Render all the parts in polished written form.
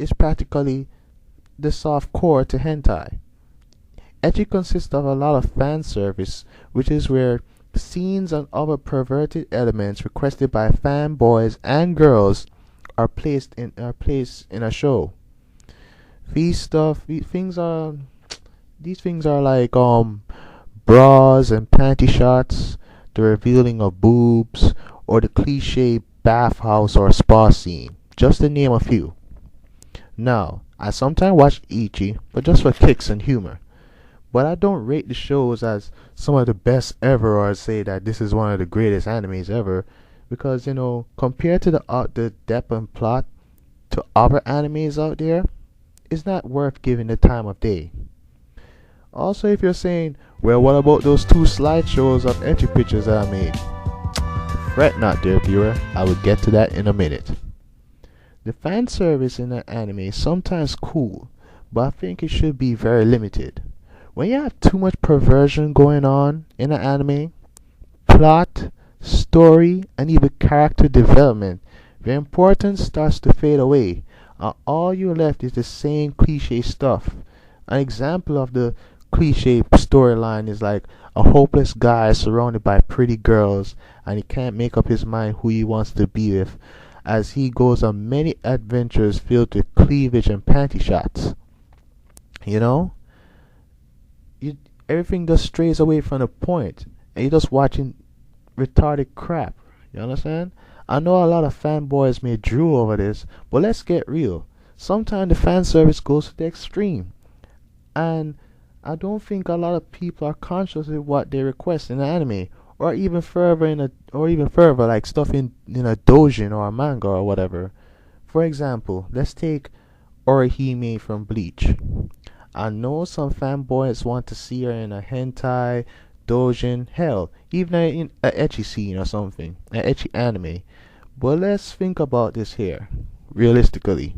is practically the soft core to hentai. Ecchi consists of a lot of fan service, which is where scenes and other perverted elements requested by fanboys and girls are placed in a show. These things are like bras and panty shots, the revealing of boobs, or the cliche bathhouse or spa scene, just to name a few. Now, I sometimes watch Ichi, but just for kicks and humor. But I don't rate the shows as some of the best ever or say that this is one of the greatest animes ever, because compared to the depth and plot to other animes out there, it's not worth giving the time of day. Also, if you're saying, well, what about those two slideshows of ecchi pictures that I made? Fret not, dear viewer, I will get to that in a minute. The fan service in an anime is sometimes cool, but I think it should be very limited. When you have too much perversion going on in an anime, plot, story, and even character development, the importance starts to fade away, and all you're left is the same cliche stuff. An example of the cliche storyline is like a hopeless guy surrounded by pretty girls, and he can't make up his mind who he wants to be with, as he goes on many adventures filled with cleavage and panty shots. You know? Everything just strays away from the point, and you're just watching retarded crap. You understand? I know a lot of fanboys may drool over this, but let's get real. Sometimes the fan service goes to the extreme, and I don't think a lot of people are conscious of what they request in an anime, or even further, like stuff in a doujin or a manga or whatever. For example, let's take Orihime from Bleach. I know some fanboys want to see her in a hentai, doujin, hell, even in a ecchi scene or something, an ecchi anime. But let's think about this here, realistically.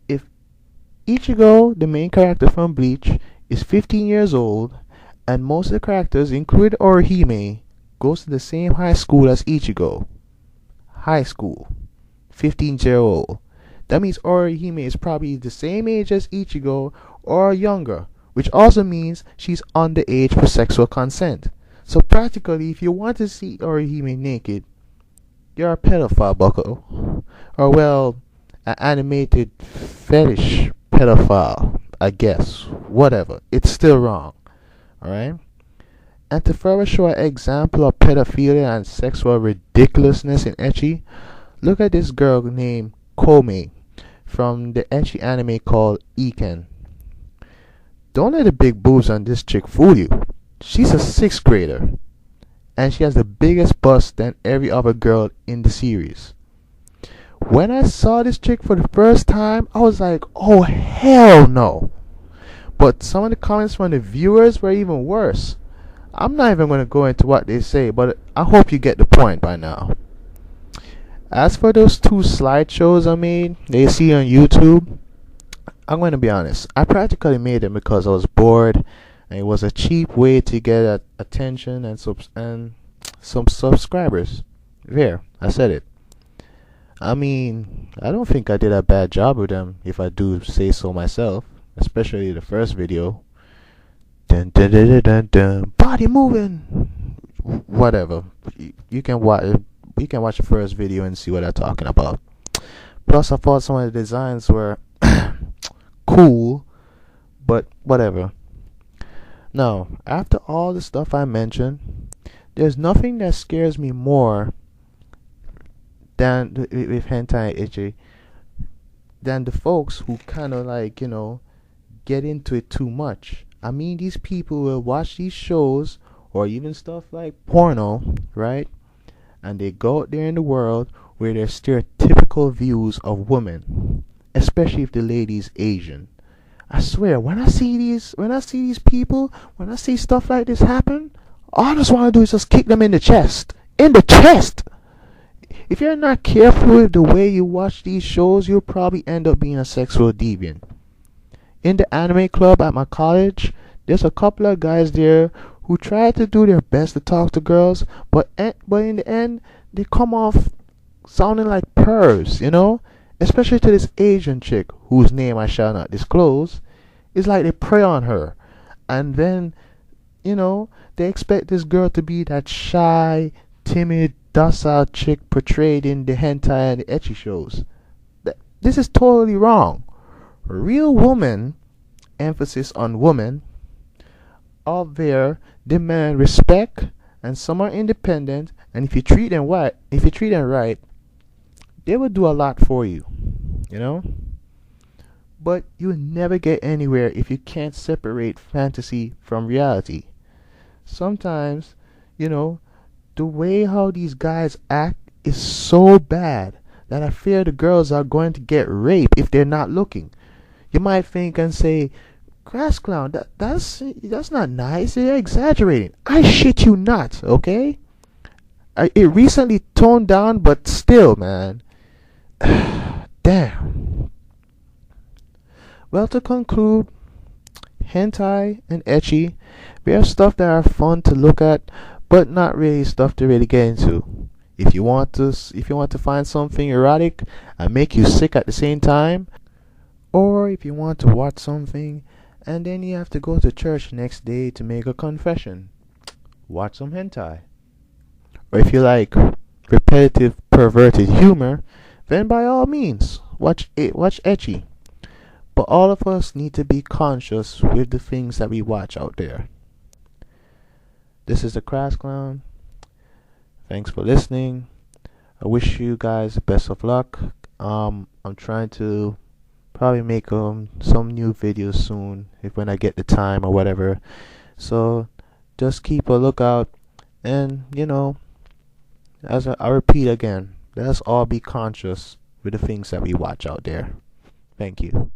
If Ichigo, the main character from Bleach, is 15 years old, and most of the characters, including Orihime, goes to the same high school as Ichigo. High school. 15-year-old. That means Orihime is probably the same age as Ichigo or younger, which also means she's underage for sexual consent. So practically, if you want to see Orihime naked, you're a pedophile, bucko. Or well, an animated fetish pedophile, I guess. Whatever. It's still wrong. Alright? And to further show an example of pedophilia and sexual ridiculousness in ecchi, look at this girl named Komei from the ecchi anime called Iken. Don't let the big boobs on this chick fool you. She's a 6th grader, and she has the biggest bust than every other girl in the series. When I saw this chick for the first time, I was like, oh hell no. But some of the comments from the viewers were even worse. I'm not even going to go into what they say, but I hope you get the point by now. As for those two slideshows I made that you see on YouTube, I'm going to be honest. I practically made them because I was bored, and it was a cheap way to get attention and some subscribers. There, I said it. I mean, I don't think I did a bad job with them, if I do say so myself, especially the first video. Dun dun dun dun dun, dun. Body moving. Whatever. You can watch the first video and see what I'm talking about. Plus, I thought some of the designs were cool, but whatever. Now, after all the stuff I mentioned, there's nothing that scares me more than with Hentai Ecchi than the folks who kind of get into it too much. I mean, these people will watch these shows or even stuff like porno, right? And they go out there in the world where there's stereotypical views of women, especially if the lady's Asian. I swear, when I see these people, when I see stuff like this happen, all I just want to do is just kick them in the chest. In the chest! If you're not careful with the way you watch these shows, you'll probably end up being a sexual deviant. In the anime club at my college, there's a couple of guys there who try to do their best to talk to girls, but in the end, they come off sounding like pervs, especially to this Asian chick whose name I shall not disclose. It's like they prey on her, and then they expect this girl to be that shy, timid, docile chick portrayed in the hentai and the ecchi shows. This is totally wrong. Real woman, emphasis on woman, out there demand respect, and some are independent. And if you treat them right, they will do a lot for you. You know. But you'll never get anywhere if you can't separate fantasy from reality. Sometimes, the way how these guys act is so bad that I fear the girls are going to get raped if they're not looking. You might think and say, "Grass clown, that's not nice. You're exaggerating." I shit you not, okay? It recently toned down, but still, man. Damn. Well, to conclude, hentai and ecchi, they are stuff that are fun to look at, but not really stuff to really get into. If you want to find something erotic and make you sick at the same time, or if you want to watch something and then you have to go to church next day to make a confession, watch some hentai. Or if you like repetitive, perverted humor, then by all means, watch ecchi. But all of us need to be conscious with the things that we watch out there. This is the Crass Clown. Thanks for listening. I wish you guys the best of luck. I'm trying to probably make some new videos soon when I get the time or whatever. So just keep a lookout, and as I repeat again, let us all be conscious with the things that we watch out there. Thank you.